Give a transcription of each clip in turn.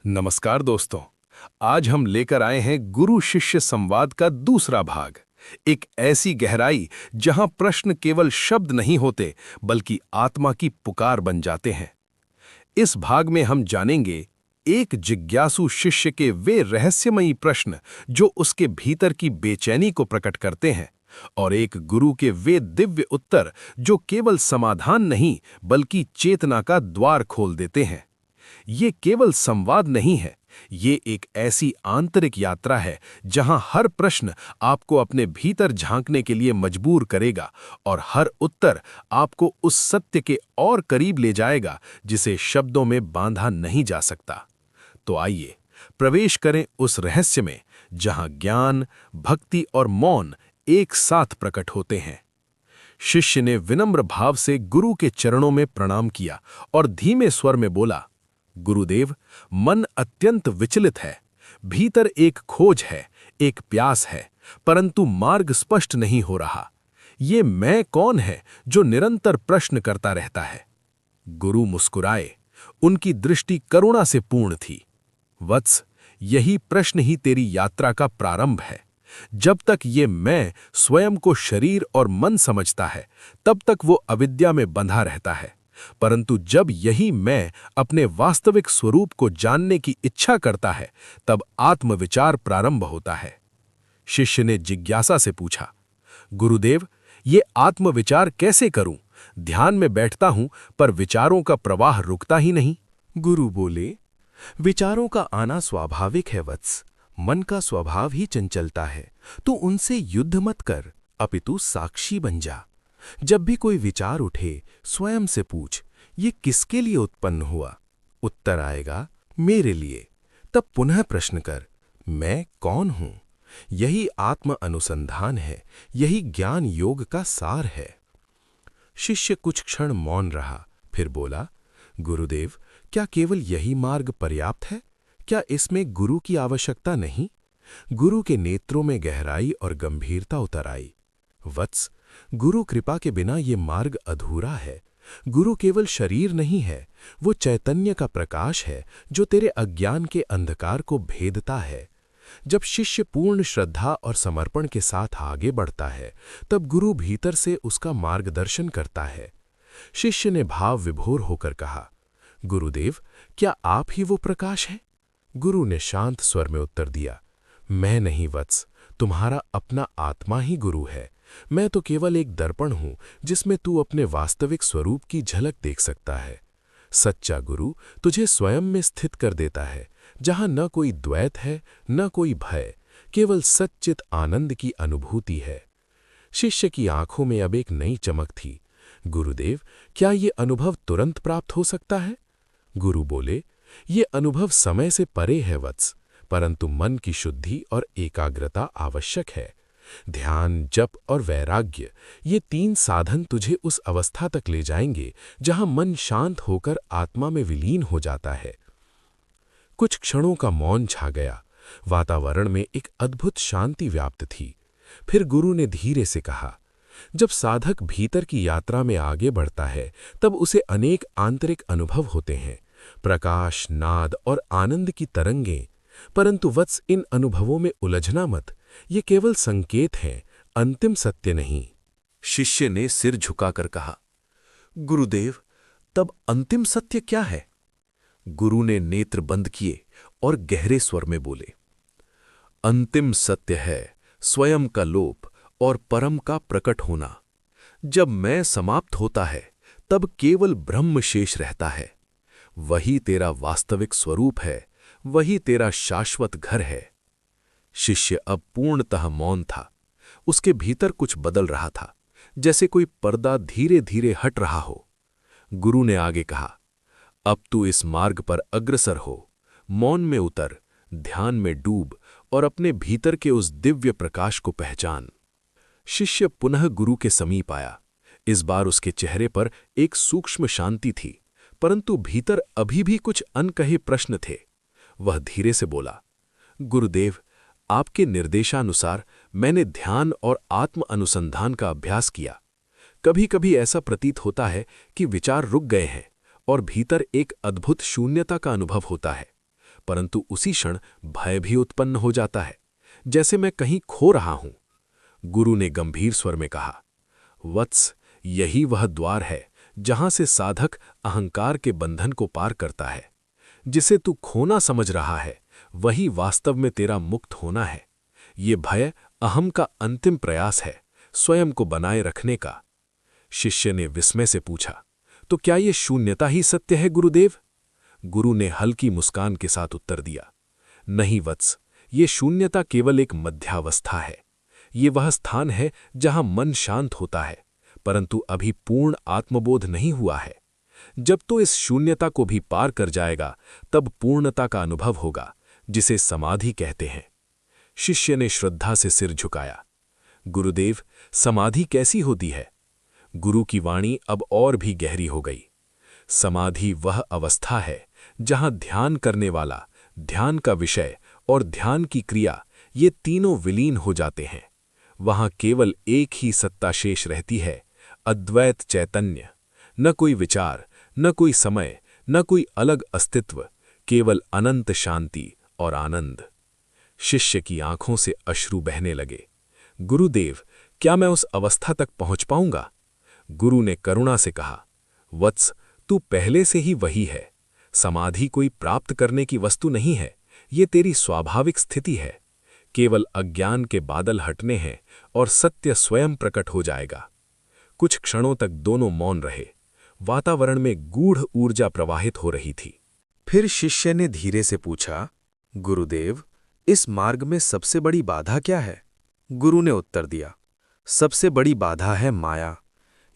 नमस्कार दोस्तों। आज हम लेकर आए हैं गुरु शिष्य संवाद का दूसरा भाग। एक ऐसी गहराई जहां प्रश्न केवल शब्द नहीं होते बल्कि आत्मा की पुकार बन जाते हैं। इस भाग में हम जानेंगे एक जिज्ञासु शिष्य के वे रहस्यमयी प्रश्न जो उसके भीतर की बेचैनी को प्रकट करते हैं और एक गुरु के वे दिव्य उत्तर जो केवल समाधान नहीं बल्कि चेतना का द्वार खोल देते हैं। ये केवल संवाद नहीं है, ये एक ऐसी आंतरिक यात्रा है जहां हर प्रश्न आपको अपने भीतर झांकने के लिए मजबूर करेगा और हर उत्तर आपको उस सत्य के और करीब ले जाएगा जिसे शब्दों में बांधा नहीं जा सकता। तो आइए प्रवेश करें उस रहस्य में जहां ज्ञान, भक्ति और मौन एक साथ प्रकट होते हैं। शिष्य ने विनम्र भाव से गुरु के चरणों में प्रणाम किया और धीमे स्वर में बोला, गुरुदेव, मन अत्यंत विचलित है। भीतर एक खोज है, एक प्यास है, परंतु मार्ग स्पष्ट नहीं हो रहा। ये मैं कौन है जो निरंतर प्रश्न करता रहता है? गुरु मुस्कुराए। उनकी दृष्टि करुणा से पूर्ण थी। वत्स, यही प्रश्न ही तेरी यात्रा का प्रारंभ है। जब तक ये मैं स्वयं को शरीर और मन समझता है, तब तक वो अविद्या में बंधा रहता है। परंतु जब यही मैं अपने वास्तविक स्वरूप को जानने की इच्छा करता है, तब आत्मविचार प्रारंभ होता है। शिष्य ने जिज्ञासा से पूछा, गुरुदेव, ये आत्मविचार कैसे करूं? ध्यान में बैठता हूं पर विचारों का प्रवाह रुकता ही नहीं। गुरु बोले, विचारों का आना स्वाभाविक है वत्स। मन का स्वभाव ही चंचलता है। तू उनसे युद्ध मत कर, अपितु साक्षी बन जा। जब भी कोई विचार उठे, स्वयं से पूछ, ये किसके लिए उत्पन्न हुआ? उत्तर आएगा, मेरे लिए। तब पुनः प्रश्न कर, मैं कौन हूं? यही आत्म अनुसंधान है, यही ज्ञान योग का सार है। शिष्य कुछ क्षण मौन रहा, फिर बोला, गुरुदेव, क्या केवल यही मार्ग पर्याप्त है? क्या इसमें गुरु की आवश्यकता नहीं? गुरु के नेत्रों में गहराई और गंभीरता उतर आई। वत्स, गुरु कृपा के बिना ये मार्ग अधूरा है। गुरु केवल शरीर नहीं है, वो चैतन्य का प्रकाश है जो तेरे अज्ञान के अंधकार को भेदता है। जब शिष्य पूर्ण श्रद्धा और समर्पण के साथ आगे बढ़ता है, तब गुरु भीतर से उसका मार्गदर्शन करता है। शिष्य ने भाव विभोर होकर कहा, गुरुदेव, क्या आप ही वो प्रकाश हैं? गुरु ने शांत स्वर में उत्तर दिया, मैं नहीं वत्स, तुम्हारा अपना आत्मा ही गुरु है। मैं तो केवल एक दर्पण हूं जिसमें तू अपने वास्तविक स्वरूप की झलक देख सकता है। सच्चा गुरु तुझे स्वयं में स्थित कर देता है, जहां न कोई द्वैत है, न कोई भय, केवल सच्चित आनंद की अनुभूति है। शिष्य की आंखों में अब एक नई चमक थी। गुरुदेव, क्या ये अनुभव तुरंत प्राप्त हो सकता है? गुरु बोले, ये अनुभव समय से परे है वत्स, परंतु मन की शुद्धि और एकाग्रता आवश्यक है। ध्यान, जप और वैराग्य, ये तीन साधन तुझे उस अवस्था तक ले जाएंगे जहां मन शांत होकर आत्मा में विलीन हो जाता है। कुछ क्षणों का मौन छा गया। वातावरण में एक अद्भुत शांति व्याप्त थी। फिर गुरु ने धीरे से कहा, जब साधक भीतर की यात्रा में आगे बढ़ता है, तब उसे अनेक आंतरिक अनुभव होते हैं, प्रकाश, नाद और आनंद की तरंगें। परंतु वत्स, इन अनुभवों में उलझना मत। ये केवल संकेत हैं, अंतिम सत्य नहीं। शिष्य ने सिर झुकाकर कहा, गुरुदेव, तब अंतिम सत्य क्या है? गुरु ने नेत्र बंद किए और गहरे स्वर में बोले, अंतिम सत्य है स्वयं का लोप और परम का प्रकट होना। जब मैं समाप्त होता है, तब केवल ब्रह्म शेष रहता है। वही तेरा वास्तविक स्वरूप है, वही तेरा शाश्वत घर है। शिष्य अब पूर्णतः मौन था। उसके भीतर कुछ बदल रहा था, जैसे कोई पर्दा धीरे धीरे हट रहा हो। गुरु ने आगे कहा, अब तू इस मार्ग पर अग्रसर हो। मौन में उतर, ध्यान में डूब और अपने भीतर के उस दिव्य प्रकाश को पहचान। शिष्य पुनः गुरु के समीप आया। इस बार उसके चेहरे पर एक सूक्ष्म शांति थी, परंतु भीतर अभी भी कुछ अनकहे प्रश्न थे। वह धीरे से बोला, गुरुदेव, आपके निर्देशानुसार मैंने ध्यान और आत्म अनुसंधान का अभ्यास किया। कभी कभी ऐसा प्रतीत होता है कि विचार रुक गए हैं और भीतर एक अद्भुत शून्यता का अनुभव होता है, परंतु उसी क्षण भय भी उत्पन्न हो जाता है, जैसे मैं कहीं खो रहा हूं। गुरु ने गंभीर स्वर में कहा, वत्स, यही वह द्वार है जहां से साधक अहंकार के बंधन को पार करता है। जिसे तू खोना समझ रहा है वही वास्तव में तेरा मुक्त होना है। ये भय अहम का अंतिम प्रयास है, स्वयं को बनाए रखने का। शिष्य ने विस्मय से पूछा, तो क्या ये शून्यता ही सत्य है गुरुदेव? गुरु ने हल्की मुस्कान के साथ उत्तर दिया, नहीं वत्स, ये शून्यता केवल एक मध्यावस्था है। ये वह स्थान है जहां मन शांत होता है, परंतु अभी पूर्ण आत्मबोध नहीं हुआ है। जब तो इस शून्यता को भी पार कर जाएगा तब पूर्णता का अनुभव होगा, जिसे समाधि कहते हैं। शिष्य ने श्रद्धा से सिर झुकाया। गुरुदेव, समाधि कैसी होती है? गुरु की वाणी अब और भी गहरी हो गई। समाधि वह अवस्था है जहां ध्यान करने वाला, ध्यान का विषय और ध्यान की क्रिया, ये तीनों विलीन हो जाते हैं। वहां केवल एक ही सत्ता शेष रहती है, अद्वैत चैतन्य। न कोई विचार, न कोई समय, न कोई अलग अस्तित्व, केवल अनंत शांति और आनंद। शिष्य की आंखों से अश्रु बहने लगे। गुरुदेव, क्या मैं उस अवस्था तक पहुंच पाऊंगा? गुरु ने करुणा से कहा, वत्स, तू पहले से ही वही है। समाधि कोई प्राप्त करने की वस्तु नहीं है, ये तेरी स्वाभाविक स्थिति है। केवल अज्ञान के बादल हटने हैं और सत्य स्वयं प्रकट हो जाएगा। कुछ क्षणों तक दोनों मौन रहे। वातावरण में गूढ़ ऊर्जा प्रवाहित हो रही थी। फिर शिष्य ने धीरे से पूछा, गुरुदेव, इस मार्ग में सबसे बड़ी बाधा क्या है? गुरु ने उत्तर दिया, सबसे बड़ी बाधा है माया।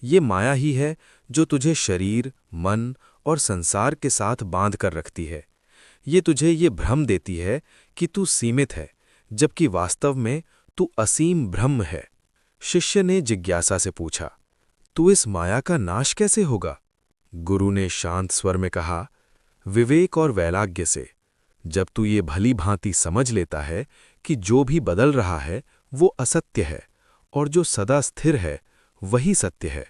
ये माया ही है जो तुझे शरीर, मन और संसार के साथ बांध कर रखती है। ये तुझे ये भ्रम देती है कि तू सीमित है, जबकि वास्तव में तू असीम ब्रह्म है। शिष्य ने जिज्ञासा से पूछा, तू इस माया का नाश कैसे होगा? गुरु ने शांत स्वर में कहा, विवेक और वैराग्य से। जब तू ये भली भांति समझ लेता है कि जो भी बदल रहा है वो असत्य है और जो सदा स्थिर है वही सत्य है,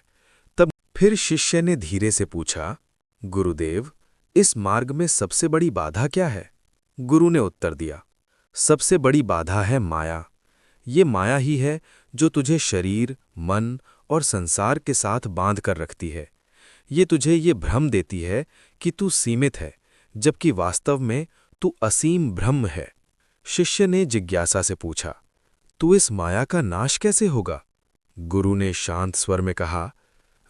तब। फिर शिष्य ने धीरे से पूछा, गुरुदेव, इस मार्ग में सबसे बड़ी बाधा क्या है? गुरु ने उत्तर दिया, सबसे बड़ी बाधा है माया। ये माया ही है जो तुझे शरीर, मन और संसार के साथ बांध कर रखती है। ये तुझे ये भ्रम देती है कि तू सीमित है, जबकि वास्तव में तू असीम ब्रह्म है। शिष्य ने जिज्ञासा से पूछा, तू इस माया का नाश कैसे होगा? गुरु ने शांत स्वर में कहा,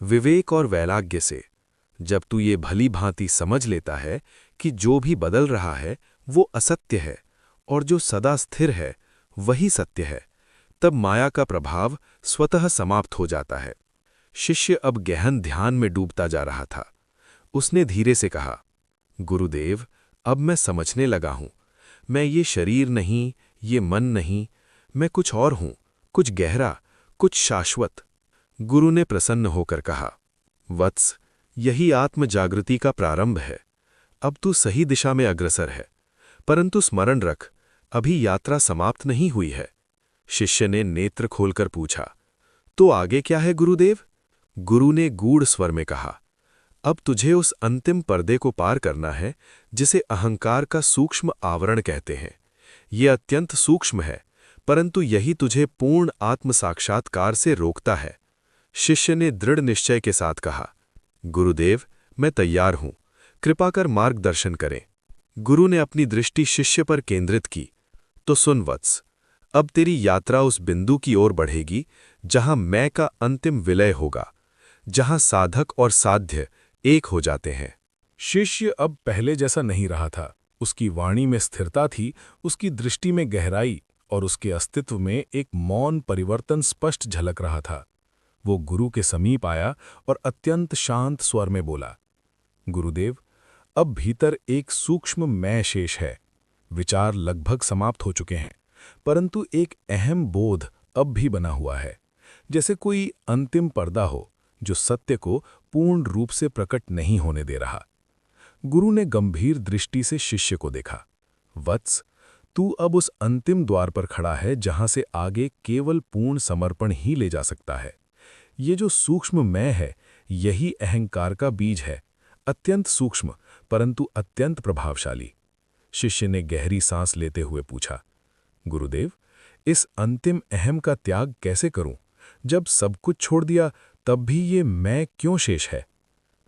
विवेक और वैराग्य से। जब तू ये भली भांति समझ लेता है कि जो भी बदल रहा है वो असत्य है और जो सदा स्थिर है वही सत्य है, तब माया का प्रभाव स्वतः समाप्त हो जाता है। शिष्य अब गहन ध्यान में डूबता जा रहा था। उसने धीरे से कहा, गुरुदेव, अब मैं समझने लगा हूं। मैं ये शरीर नहीं, ये मन नहीं, मैं कुछ और हूं, कुछ गहरा, कुछ शाश्वत। गुरु ने प्रसन्न होकर कहा, वत्स, यही आत्म जागृति का प्रारंभ है। अब तू सही दिशा में अग्रसर है, परंतु स्मरण रख, अभी यात्रा समाप्त नहीं हुई है। शिष्य ने नेत्र खोलकर पूछा, तो आगे क्या है गुरुदेव? गुरु ने गूढ़ स्वर में कहा, अब तुझे उस अंतिम पर्दे को पार करना है जिसे अहंकार का सूक्ष्म आवरण कहते हैं। ये अत्यंत सूक्ष्म है, परंतु यही तुझे पूर्ण आत्म साक्षात्कार से रोकता है। शिष्य ने दृढ़ निश्चय के साथ कहा, गुरुदेव, मैं तैयार हूं, कृपा कर मार्गदर्शन करें। गुरु ने अपनी दृष्टि शिष्य पर केंद्रित की, तो सुन वत्स, अब तेरी यात्रा उस बिंदु की ओर बढ़ेगी जहां मैं का अंतिम विलय होगा, जहां साधक और साध्य एक हो जाते हैं। शिष्य अब पहले जैसा नहीं रहा था। उसकी वाणी में स्थिरता थी, उसकी दृष्टि में गहराई और उसके अस्तित्व में एक मौन परिवर्तन स्पष्ट झलक रहा था। वो गुरु के समीप आया और अत्यंत शांत स्वर में बोला, गुरुदेव, अब भीतर एक सूक्ष्म मैं शेष है। विचार लगभग समाप्त हो चुके हैं, परंतु एक अहम बोध अब भी बना हुआ है, जैसे कोई अंतिम पर्दा हो जो सत्य को पूर्ण रूप से प्रकट नहीं होने दे रहा। गुरु ने गंभीर दृष्टि से शिष्य को देखा, वत्स, तू अब उस अंतिम द्वार पर खड़ा है जहां से आगे केवल पूर्ण समर्पण ही ले जा सकता है। ये जो सूक्ष्म मैं है, यही अहंकार का बीज है, अत्यंत सूक्ष्म परंतु अत्यंत प्रभावशाली। शिष्य ने गहरी सांस लेते हुए पूछा, गुरुदेव, इस अंतिम अहम का त्याग कैसे करूं? जब सब कुछ छोड़ दिया तब भी ये मैं क्यों शेष है?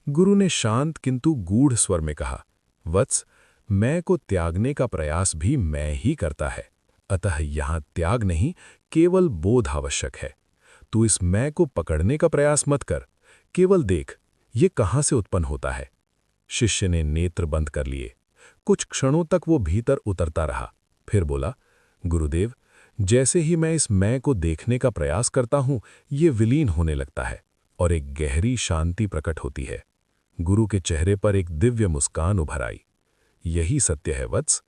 गुरु ने शांत किंतु गूढ़ स्वर में कहा, वत्स, मैं को त्यागने का प्रयास भी मैं ही करता है, अतः यहां त्याग नहीं, केवल बोध आवश्यक है। तू इस मैं को पकड़ने का प्रयास मत कर, केवल देख ये कहां से उत्पन्न होता है। शिष्य ने नेत्र बंद कर लिए। कुछ क्षणों तक वो भीतर उतरता रहा, फिर बोला, गुरुदेव, जैसे ही मैं इस मैं को देखने का प्रयास करता हूं, ये विलीन होने लगता है और एक गहरी शांति प्रकट होती है। गुरु के चेहरे पर एक दिव्य मुस्कान उभर आई। यही सत्य है वत्स,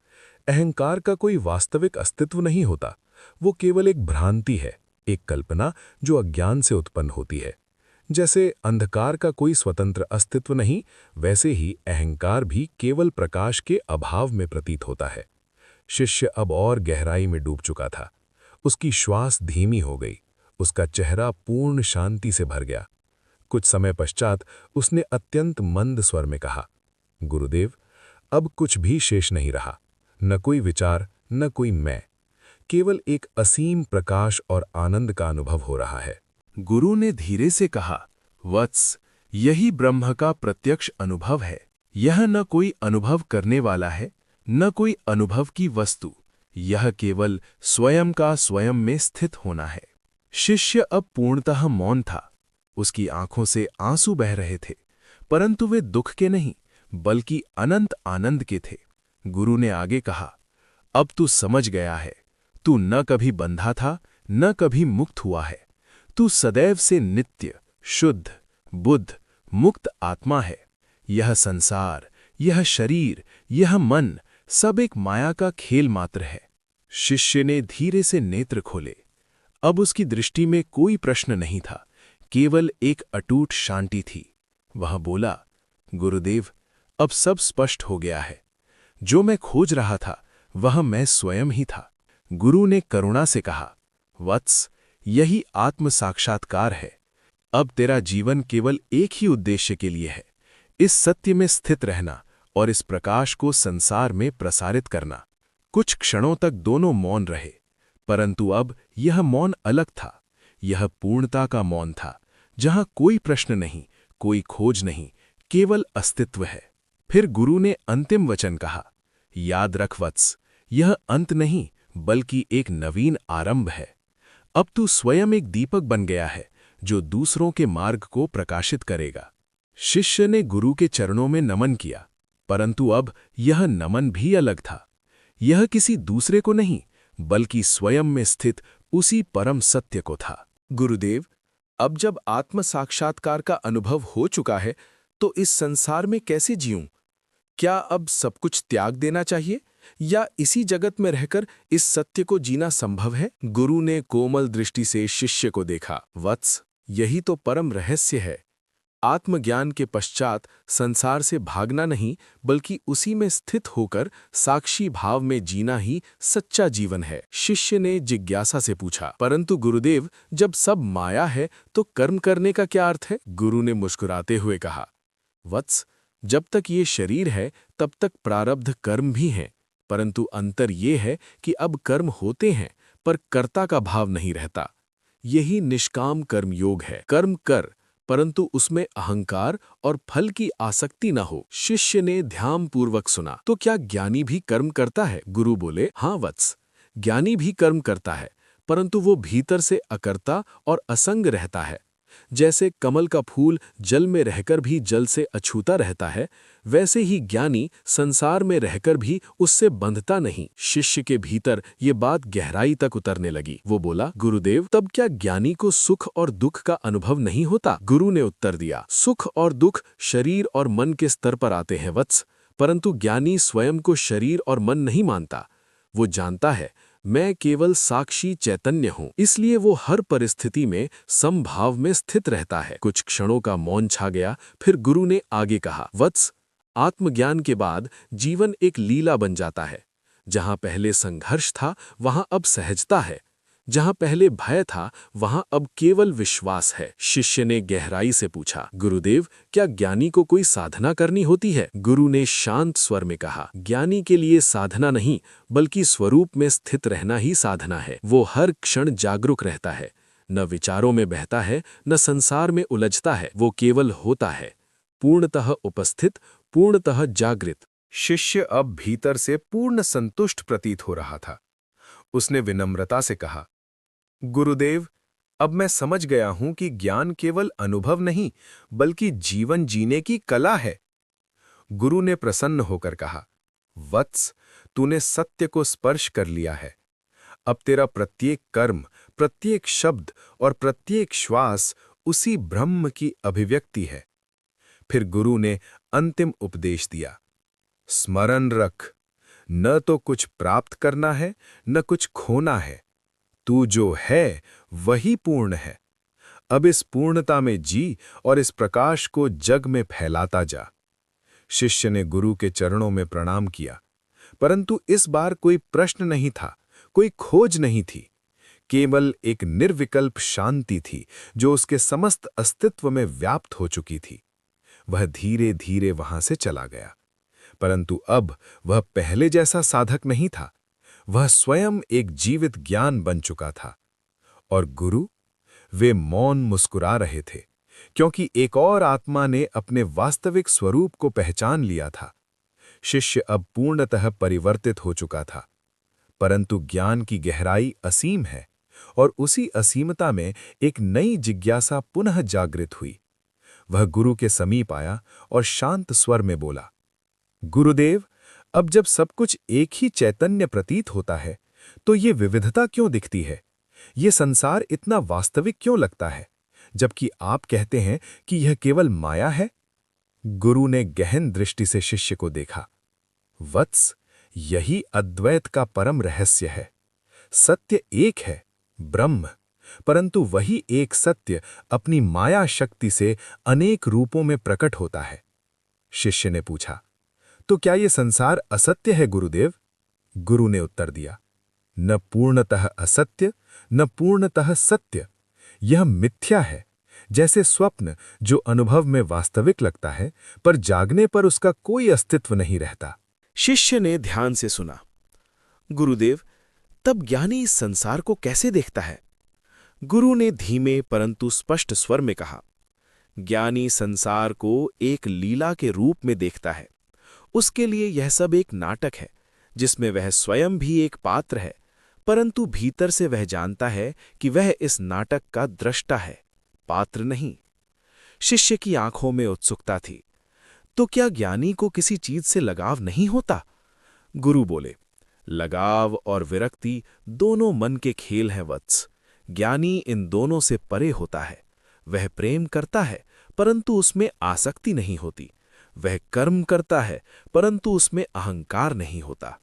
अहंकार का कोई वास्तविक अस्तित्व नहीं होता, वो केवल एक भ्रांति है, एक कल्पना जो अज्ञान से उत्पन्न होती है। जैसे अंधकार का कोई स्वतंत्र अस्तित्व नहीं, वैसे ही अहंकार भी केवल प्रकाश के अभाव में प्रतीत होता है। शिष्य अब और गहराई में डूब चुका था। उसकी श्वास धीमी हो गई, उसका चेहरा पूर्ण शांति से भर गया। कुछ समय पश्चात उसने अत्यंत मंद स्वर में कहा, गुरुदेव, अब कुछ भी शेष नहीं रहा, न कोई विचार, न कोई मैं, केवल एक असीम प्रकाश और आनंद का अनुभव हो रहा है। गुरु ने धीरे से कहा, वत्स, यही ब्रह्म का प्रत्यक्ष अनुभव है। यह न कोई अनुभव करने वाला है, न कोई अनुभव की वस्तु, यह केवल स्वयं का स्वयं में स्थित होना है। शिष्य अब पूर्णतः मौन था। उसकी आंखों से आंसू बह रहे थे, परंतु वे दुख के नहीं, बल्कि अनंत आनंद के थे। गुरु ने आगे कहा, अब तू समझ गया है, तू न कभी बंधा था, न कभी मुक्त हुआ है। तू सदैव से नित्य, शुद्ध, बुद्ध, मुक्त आत्मा है। यह संसार, यह शरीर, यह मन सब एक माया का खेल मात्र है। शिष्य ने धीरे से नेत्र खोले। अब उसकी दृष्टि में कोई प्रश्न नहीं था, केवल एक अटूट शांति थी। वह बोला, गुरुदेव, अब सब स्पष्ट हो गया है। जो मैं खोज रहा था वह मैं स्वयं ही था। गुरु ने करुणा से कहा, वत्स, यही आत्म साक्षात्कार है। अब तेरा जीवन केवल एक ही उद्देश्य के लिए है, इस सत्य में स्थित रहना और इस प्रकाश को संसार में प्रसारित करना। कुछ क्षणों तक दोनों मौन रहे, परंतु अब यह मौन अलग था। यह पूर्णता का मौन था, जहां कोई प्रश्न नहीं, कोई खोज नहीं, केवल अस्तित्व है। फिर गुरु ने अंतिम वचन कहा, याद रख वत्स, यह अंत नहीं, बल्कि एक नवीन आरंभ है। अब तू स्वयं एक दीपक बन गया है, जो दूसरों के मार्ग को प्रकाशित करेगा। शिष्य ने गुरु के चरणों में नमन किया, परंतु अब यह नमन भी अलग था। यह किसी दूसरे को नहीं, बल्कि स्वयं में स्थित उसी परम सत्य को था। गुरुदेव, अब जब आत्म साक्षात्कार का अनुभव हो चुका है, तो इस संसार में कैसे जीऊं? क्या अब सब कुछ त्याग देना चाहिए, या इसी जगत में रहकर इस सत्य को जीना संभव है? गुरु ने कोमल दृष्टि से शिष्य को देखा। वत्स, यही तो परम रहस्य है। आत्मज्ञान के पश्चात संसार से भागना नहीं, बल्कि उसी में स्थित होकर साक्षी भाव में जीना ही सच्चा जीवन है। शिष्य ने जिज्ञासा से पूछा, परंतु गुरुदेव, जब सब माया है तो कर्म करने का क्या अर्थ है? गुरु ने मुस्कुराते हुए कहा, वत्स, जब तक ये शरीर है तब तक प्रारब्ध कर्म भी हैं, परंतु अंतर ये है कि अब कर्म होते हैं पर कर्ता का भाव नहीं रहता। यही निष्काम कर्म योग है। कर्म कर, परंतु उसमें अहंकार और फल की आसक्ति न हो। शिष्य ने ध्यानपूर्वक सुना। तो क्या ज्ञानी भी कर्म करता है? गुरु बोले, हाँ वत्स, ज्ञानी भी कर्म करता है, परंतु वो भीतर से अकर्ता और असंग रहता है। जैसे कमल का फूल जल में रहकर भी जल से अछूता रहता है, वैसे ही ज्ञानी संसार में रहकर भी उससे बंधता नहीं। शिष्य के भीतर ये बात गहराई तक उतरने लगी। वो बोला, गुरुदेव, तब क्या ज्ञानी को सुख और दुख का अनुभव नहीं होता? गुरु ने उत्तर दिया, सुख और दुख शरीर और मन के स्तर पर आते हैं वत्स, परंतु ज्ञानी स्वयं को शरीर और मन नहीं मानता। वो जानता है, मैं केवल साक्षी चैतन्य हूं, इसलिए वो हर परिस्थिति में समभाव में स्थित रहता है। कुछ क्षणों का मौन छा गया, फिर गुरु ने आगे कहा, वत्स, आत्मज्ञान के बाद जीवन एक लीला बन जाता है। जहां पहले संघर्ष था, वहां अब सहजता है। जहां पहले भय था वहां अब केवल विश्वास है। शिष्य ने गहराई से पूछा, गुरुदेव, क्या ज्ञानी को कोई साधना करनी होती है? गुरु ने शांत स्वर में कहा, ज्ञानी के लिए साधना नहीं बल्कि स्वरूप में स्थित रहना ही साधना है। वो हर क्षण जागरूक रहता है, न विचारों में बहता है, न संसार में उलझता है। वो केवल होता है, पूर्णतः उपस्थित, पूर्णतः जागृत। शिष्य अब भीतर से पूर्ण संतुष्ट प्रतीत हो रहा था। उसने विनम्रता से कहा, गुरुदेव, अब मैं समझ गया हूं कि ज्ञान केवल अनुभव नहीं बल्कि जीवन जीने की कला है। गुरु ने प्रसन्न होकर कहा, वत्स, तूने सत्य को स्पर्श कर लिया है। अब तेरा प्रत्येक कर्म, प्रत्येक शब्द और प्रत्येक श्वास उसी ब्रह्म की अभिव्यक्ति है। फिर गुरु ने अंतिम उपदेश दिया, स्मरण रख, न तो कुछ प्राप्त करना है न कुछ खोना है। तू जो है वही पूर्ण है। अब इस पूर्णता में जी और इस प्रकाश को जग में फैलाता जा। शिष्य ने गुरु के चरणों में प्रणाम किया, परंतु इस बार कोई प्रश्न नहीं था, कोई खोज नहीं थी। केवल एक निर्विकल्प शांति थी जो उसके समस्त अस्तित्व में व्याप्त हो चुकी थी। वह धीरे धीरे वहां से चला गया, परंतु अब वह पहले जैसा साधक नहीं था। वह स्वयं एक जीवित ज्ञान बन चुका था। और गुरु, वे मौन मुस्कुरा रहे थे, क्योंकि एक और आत्मा ने अपने वास्तविक स्वरूप को पहचान लिया था। शिष्य अब पूर्णतः परिवर्तित हो चुका था, परंतु ज्ञान की गहराई असीम है और उसी असीमता में एक नई जिज्ञासा पुनः जागृत हुई। वह गुरु के समीप आया और शांत स्वर में बोला, गुरुदेव, अब जब सब कुछ एक ही चैतन्य प्रतीत होता है तो ये विविधता क्यों दिखती है? ये संसार इतना वास्तविक क्यों लगता है, जबकि आप कहते हैं कि यह केवल माया है? गुरु ने गहन दृष्टि से शिष्य को देखा। वत्स, यही अद्वैत का परम रहस्य है। सत्य एक है, ब्रह्म, परंतु वही एक सत्य अपनी माया शक्ति से अनेक रूपों में प्रकट होता है। शिष्य ने पूछा, तो क्या ये संसार असत्य है गुरुदेव? गुरु ने उत्तर दिया, न पूर्णतः असत्य न पूर्णतः सत्य। यह मिथ्या है, जैसे स्वप्न जो अनुभव में वास्तविक लगता है पर जागने पर उसका कोई अस्तित्व नहीं रहता। शिष्य ने ध्यान से सुना। गुरुदेव, तब ज्ञानी इस संसार को कैसे देखता है? गुरु ने धीमे परंतु स्पष्ट स्वर में कहा, ज्ञानी संसार को एक लीला के रूप में देखता है। उसके लिए यह सब एक नाटक है जिसमें वह स्वयं भी एक पात्र है, परंतु भीतर से वह जानता है कि वह इस नाटक का दृष्टा है, पात्र नहीं। शिष्य की आंखों में उत्सुकता थी। तो क्या ज्ञानी को किसी चीज से लगाव नहीं होता? गुरु बोले, लगाव और विरक्ति दोनों मन के खेल हैं वत्स। ज्ञानी इन दोनों से परे होता है। वह प्रेम करता है परंतु उसमें आसक्ति नहीं होती। वह कर्म करता है परंतु उसमें अहंकार नहीं होता।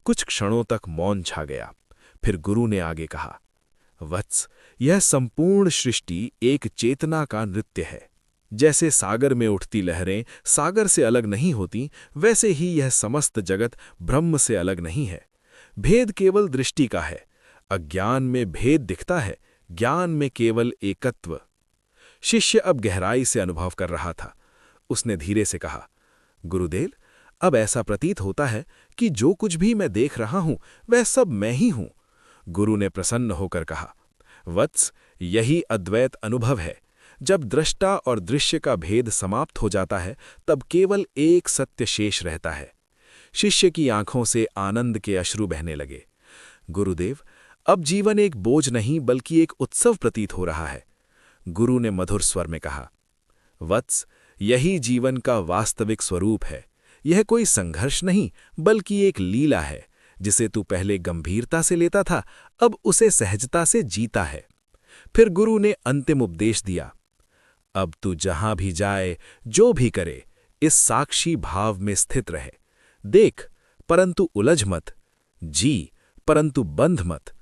कुछ क्षणों तक मौन छा गया। फिर गुरु ने आगे कहा, वत्स, यह संपूर्ण सृष्टि एक चेतना का नृत्य है। जैसे सागर में उठती लहरें सागर से अलग नहीं होती, वैसे ही यह समस्त जगत ब्रह्म से अलग नहीं है। भेद केवल दृष्टि का है। अज्ञान में भेद दिखता है, ज्ञान में केवल एकत्व। शिष्य अब गहराई से अनुभव कर रहा था। उसने धीरे से कहा, गुरुदेव, अब ऐसा प्रतीत होता है कि जो कुछ भी मैं देख रहा हूं वह सब मैं ही हूं। गुरु ने प्रसन्न होकर कहा, वत्स, यही अद्वैत अनुभव है। जब दृष्टा और दृश्य का भेद समाप्त हो जाता है तब केवल एक सत्य शेष रहता है। शिष्य की आंखों से आनंद के अश्रु बहने लगे। गुरुदेव, अब जीवन एक बोझ नहीं बल्कि एक उत्सव प्रतीत हो रहा है। गुरु ने मधुर स्वर में कहा, वत्स, यही जीवन का वास्तविक स्वरूप है। यह कोई संघर्ष नहीं बल्कि एक लीला है, जिसे तू पहले गंभीरता से लेता था, अब उसे सहजता से जीता है। फिर गुरु ने अंतिम उपदेश दिया, अब तू जहां भी जाए, जो भी करे, इस साक्षी भाव में स्थित रहे। देख परंतु उलझ मत, जी परंतु बंध मत,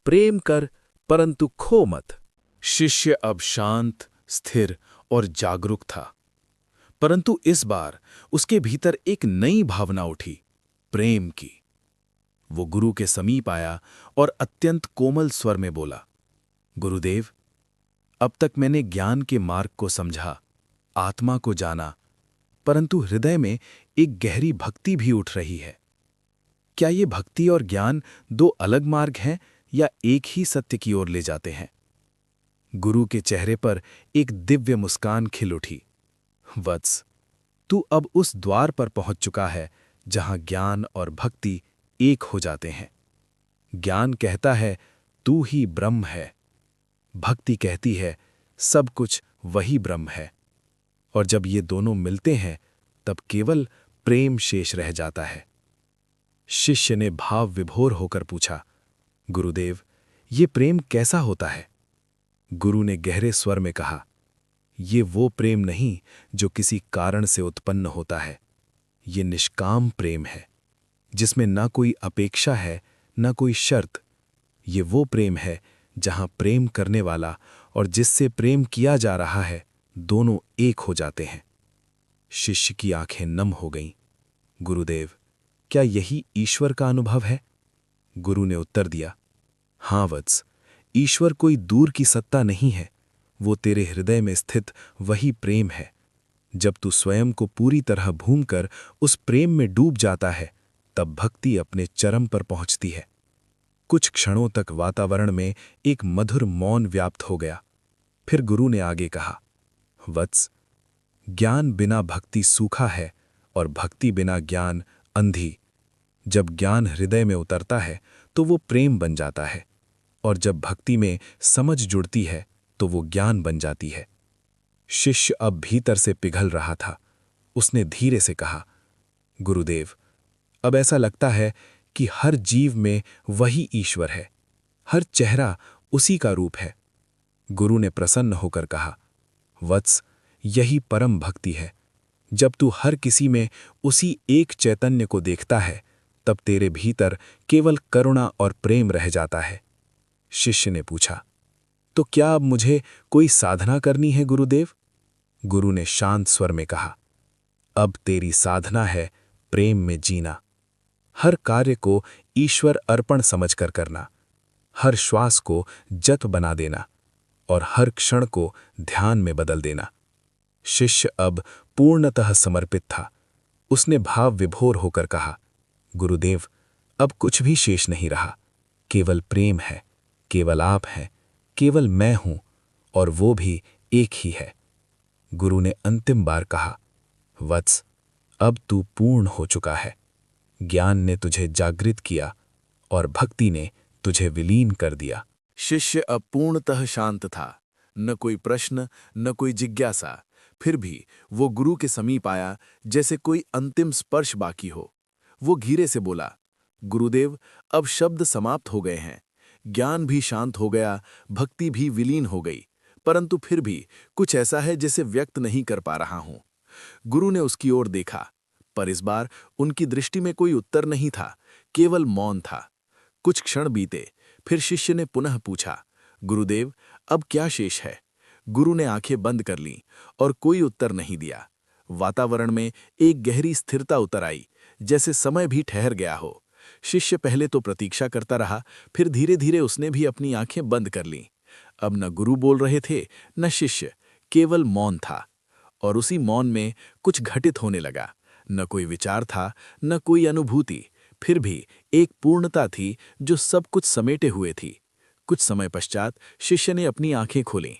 प्रेम कर परंतु खो मत। शिष्य अब शांत, स्थिर और जागरूक था, परंतु इस बार उसके भीतर एक नई भावना उठी, प्रेम की। वो गुरु के समीप आया और अत्यंत कोमल स्वर में बोला, गुरुदेव, अब तक मैंने ज्ञान के मार्ग को समझा, आत्मा को जाना, परंतु हृदय में एक गहरी भक्ति भी उठ रही है। क्या ये भक्ति और ज्ञान दो अलग मार्ग हैं या एक ही सत्य की ओर ले जाते हैं? गुरु के चेहरे पर एक दिव्य मुस्कान खिल उठी। वत्स, तू अब उस द्वार पर पहुंच चुका है जहां ज्ञान और भक्ति एक हो जाते हैं। ज्ञान कहता है तू ही ब्रह्म है, भक्ति कहती है सब कुछ वही ब्रह्म है, और जब ये दोनों मिलते हैं तब केवल प्रेम शेष रह जाता है। शिष्य ने भाव विभोर होकर पूछा, गुरुदेव, ये प्रेम कैसा होता है? गुरु ने गहरे स्वर में कहा, ये वो प्रेम नहीं जो किसी कारण से उत्पन्न होता है। ये निष्काम प्रेम है, जिसमें ना कोई अपेक्षा है ना कोई शर्त। ये वो प्रेम है जहां प्रेम करने वाला और जिससे प्रेम किया जा रहा है दोनों एक हो जाते हैं। शिष्य की आंखें नम हो गईं। गुरुदेव, क्या यही ईश्वर का अनुभव है? गुरु ने उत्तर दिया, हां वत्स, ईश्वर कोई दूर की सत्ता नहीं है, वो तेरे हृदय में स्थित वही प्रेम है। जब तू स्वयं को पूरी तरह भूमकर उस प्रेम में डूब जाता है तब भक्ति अपने चरम पर पहुंचती है। कुछ क्षणों तक वातावरण में एक मधुर मौन व्याप्त हो गया। फिर गुरु ने आगे कहा, वत्स, ज्ञान बिना भक्ति सूखा है और भक्ति बिना ज्ञान अंधी। जब ज्ञान हृदय में उतरता है तो वो प्रेम बन जाता है, और जब भक्ति में समझ जुड़ती है तो वो ज्ञान बन जाती है। शिष्य अब भीतर से पिघल रहा था। उसने धीरे से कहा, गुरुदेव, अब ऐसा लगता है कि हर जीव में वही ईश्वर है, हर चेहरा उसी का रूप है। गुरु ने प्रसन्न होकर कहा, वत्स, यही परम भक्ति है। जब तू हर किसी में उसी एक चैतन्य को देखता है तब तेरे भीतर केवल करुणा और प्रेम रह जाता है। शिष्य ने पूछा, तो क्या अब मुझे कोई साधना करनी है गुरुदेव? गुरु ने शांत स्वर में कहा, अब तेरी साधना है प्रेम में जीना। हर कार्य को ईश्वर अर्पण समझकर करना, हर श्वास को जप बना देना और हर क्षण को ध्यान में बदल देना। शिष्य अब पूर्णतः समर्पित था। उसने भाव विभोर होकर कहा, गुरुदेव, अब कुछ भी शेष नहीं रहा, केवल प्रेम है, केवल आप हैं, केवल मैं हूं, और वो भी एक ही है। गुरु ने अंतिम बार कहा, वत्स, अब तू पूर्ण हो चुका है। ज्ञान ने तुझे जागृत किया और भक्ति ने तुझे विलीन कर दिया। शिष्य अब पूर्णतः शांत था, न कोई प्रश्न, न कोई जिज्ञासा। फिर भी वो गुरु के समीप आया जैसे कोई अंतिम स्पर्श बाकी हो। वो धीरे से बोला, गुरुदेव, अब शब्द समाप्त हो गए हैं, ज्ञान भी शांत हो गया, भक्ति भी विलीन हो गई, परंतु फिर भी कुछ ऐसा है जिसे व्यक्त नहीं कर पा रहा हूं। गुरु ने उसकी ओर देखा, पर इस बार उनकी दृष्टि में कोई उत्तर नहीं था, केवल मौन था। कुछ क्षण बीते, फिर शिष्य ने पुनः पूछा, गुरुदेव, अब क्या शेष है? गुरु ने आंखें बंद कर लीं और कोई उत्तर नहीं दिया। वातावरण में एक गहरी स्थिरता उतर आई, जैसे समय भी ठहर गया हो। शिष्य पहले तो प्रतीक्षा करता रहा, फिर धीरे धीरे उसने भी अपनी आंखें बंद कर लीं। अब न गुरु बोल रहे थे न शिष्य, केवल मौन था। और उसी मौन में कुछ घटित होने लगा। न कोई विचार था, न कोई अनुभूति, फिर भी एक पूर्णता थी जो सब कुछ समेटे हुए थी। कुछ समय पश्चात शिष्य ने अपनी आंखें खोलीं,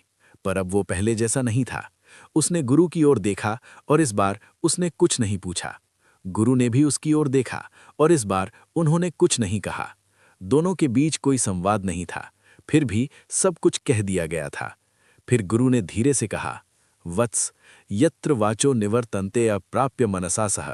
पर अब वो पहले जैसा नहीं था। उसने गुरु की ओर देखा और इस बार उसने कुछ नहीं पूछा। गुरु ने भी उसकी ओर देखा और इस बार उन्होंने कुछ नहीं कहा। दोनों के बीच कोई संवाद नहीं था, फिर भी सब कुछ कह दिया गया था। फिर गुरु ने धीरे से कहा, वत्स, यत्र वाचो निवर्तन्ते अप्राप्य मनसा सह।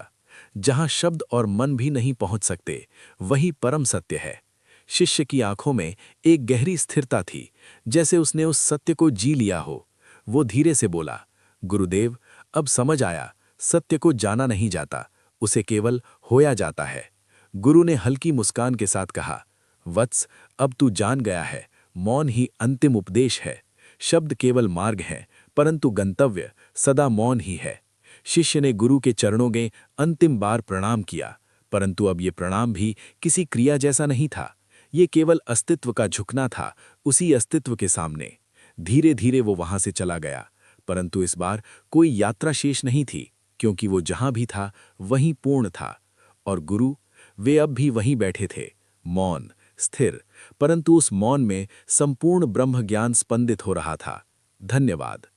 जहां शब्द और मन भी नहीं पहुंच सकते, वही परम सत्य है। शिष्य की आंखों में एक गहरी स्थिरता थी, जैसे उसने उस सत्य को जी लिया हो। वो धीरे से बोला, गुरुदेव, अब समझ आया, सत्य को जाना नहीं जाता, उसे केवल होया जाता है। गुरु ने हल्की मुस्कान के साथ कहा, वत्स, अब तू जान गया है, मौन ही अंतिम उपदेश है। शब्द केवल मार्ग है, परंतु गंतव्य सदा मौन ही है। शिष्य ने गुरु के चरणों में अंतिम बार प्रणाम किया, परंतु अब ये प्रणाम भी किसी क्रिया जैसा नहीं था। ये केवल अस्तित्व का झुकना था, उसी अस्तित्व के सामने। धीरे धीरे वो वहां से चला गया, परंतु इस बार कोई यात्रा शेष नहीं थी, क्योंकि वो जहां भी था वहीं पूर्ण था। और गुरु, वे अब भी वहीं बैठे थे, मौन, स्थिर, परंतु उस मौन में संपूर्ण ब्रह्म ज्ञान स्पंदित हो रहा था। धन्यवाद।